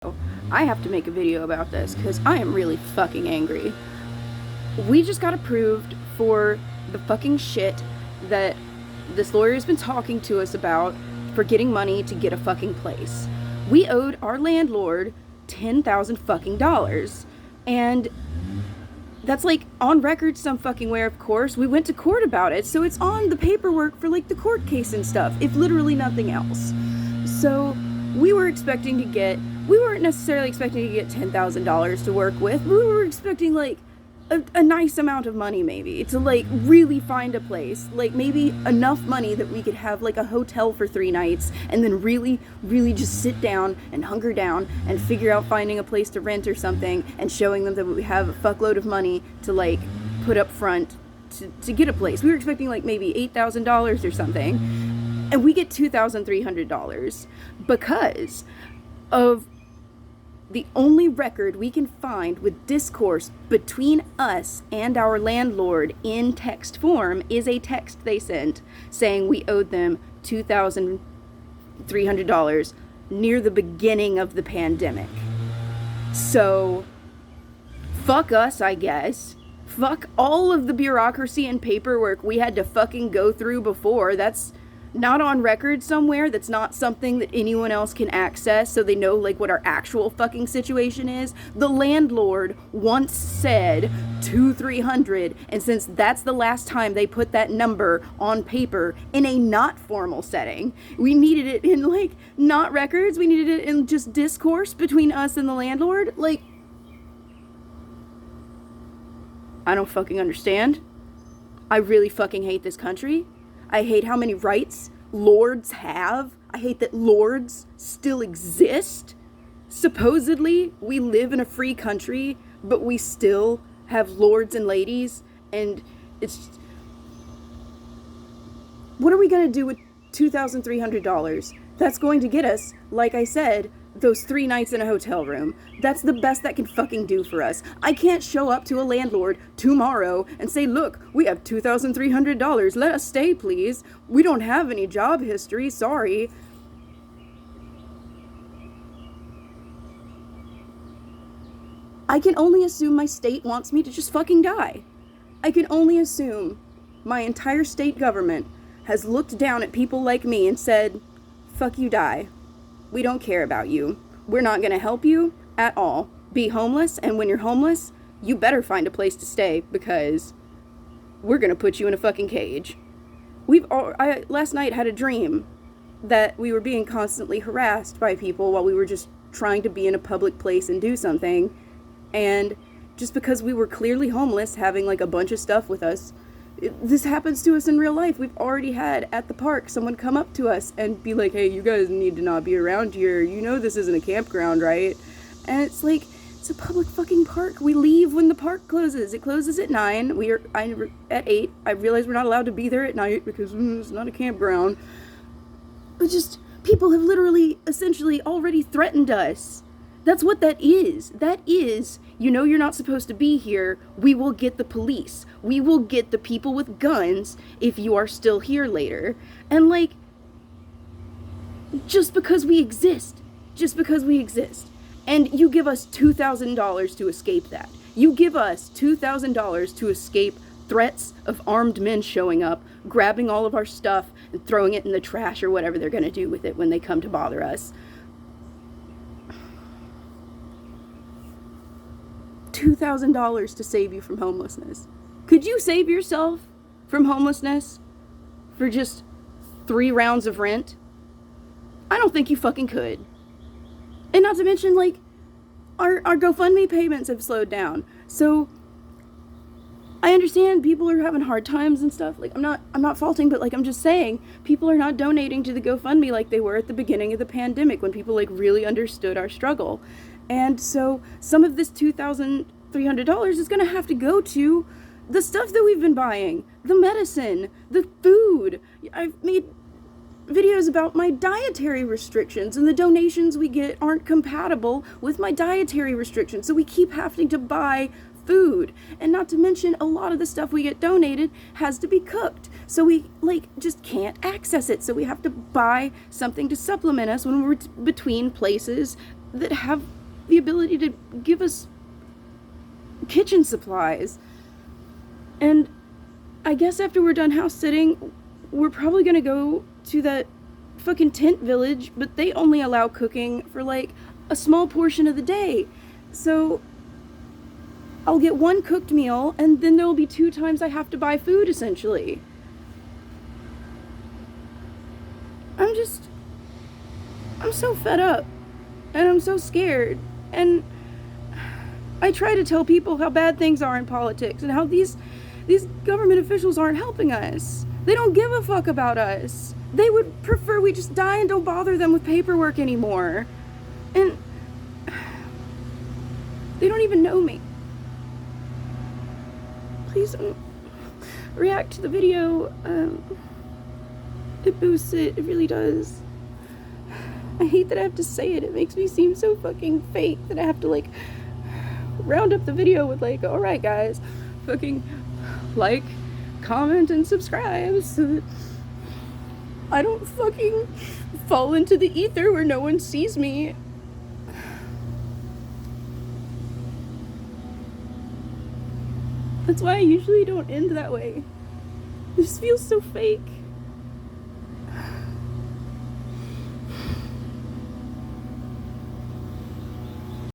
I have to make a video about this because I am really fucking angry. We just got approved for the fucking shit that this lawyer's been talking to us about for getting money to get a fucking place. We owed our landlord $10,000 fucking dollars, and that's like on record some fucking where, of course. We went to court about it, so it's on the paperwork for like the court case and stuff, if literally nothing else. So we weren't necessarily expecting to get $10,000 to work with. We were expecting like a nice amount of money, maybe, to like really find a place, like maybe enough money that we could have like a hotel for 3 nights and then really just sit down and hunker down and figure out finding a place to rent or something and showing them that we have a fuckload of money to like put up front to get a place. We were expecting like maybe $8,000 or something, and we get $2,300 because of the only record we can find with discourse between us and our landlord in text form is a text they sent saying we owed them $2,300 near the beginning of the pandemic. So, fuck us, I guess. Fuck all of the bureaucracy and paperwork we had to fucking go through before. That's not on record somewhere. That's not something that anyone else can access so they know like what our actual fucking situation is. The landlord once said 200-300, and since that's the last time they put that number on paper in a not formal setting, we needed it in like not records, we needed it in just discourse between us and the landlord. Like, I don't fucking understand. I really fucking hate this country. I hate how many rights lords have. I hate that lords still exist. Supposedly, we live in a free country, but we still have lords and ladies, and it's just... What are we gonna do with $2,300? That's going to get us, like I said, those 3 nights in a hotel room. That's the best that can fucking do for us. I can't show up to a landlord tomorrow and say, look, we have $2,300. Let us stay, please. We don't have any job history. Sorry. I can only assume my state wants me to just fucking die. I can only assume my entire state government has looked down at people like me and said, fuck you, die. We don't care about you. We're not going to help you at all. Be homeless, and when you're homeless, you better find a place to stay because we're going to put you in a fucking cage. I last night had a dream that we were being constantly harassed by people while we were just trying to be in a public place and do something, and just because we were clearly homeless, having like a bunch of stuff with us, this happens to us in real life. We've already had at the park someone come up to us and be like, hey, you guys need to not be around here. You know this isn't a campground, right? And it's like, it's a public fucking park. We leave when the park closes. It closes at 9. At 8. I realize we're not allowed to be there at night because it's not a campground. But just, people have literally, essentially already threatened us. That's what that is. That is, you know you're not supposed to be here. We will get the police. We will get the people with guns if you are still here later. And like, just because we exist. And you give us $2,000 to escape that. You give us $2,000 to escape threats of armed men showing up, grabbing all of our stuff and throwing it in the trash or whatever they're going to do with it when they come to bother us. $2,000 to save you from homelessness. Could you save yourself from homelessness for just 3 rounds of rent? I don't think you fucking could. And not to mention, like, our GoFundMe payments have slowed down. So I understand people are having hard times and stuff. Like, I'm not faulting, but like, I'm just saying, people are not donating to the GoFundMe like they were at the beginning of the pandemic when people like really understood our struggle. And so some of this $2,300 is going to have to go to the stuff that we've been buying, the medicine, the food. I've made videos about my dietary restrictions, and the donations we get aren't compatible with my dietary restrictions. So we keep having to buy food. And not to mention, a lot of the stuff we get donated has to be cooked. So we like just can't access it. So we have to buy something to supplement us when we're between places that have the ability to give us kitchen supplies. And I guess after we're done house sitting, we're probably gonna go to that fucking tent village, but they only allow cooking for like a small portion of the day. So I'll get one cooked meal, and then there'll be 2 times I have to buy food, essentially. I'm so fed up, and I'm so scared, and I try to tell people how bad things are in politics, and how these government officials aren't helping us. They don't give a fuck about us. They would prefer we just die and don't bother them with paperwork anymore. And they don't even know me. Please don't react to the video. It boosts it. It really does. I hate that I have to say it. It makes me seem so fucking fake that I have to like round up the video with like, alright guys, fucking like, comment, and subscribe so that I don't fucking fall into the ether where no one sees me. That's why I usually don't end that way. It just feels so fake.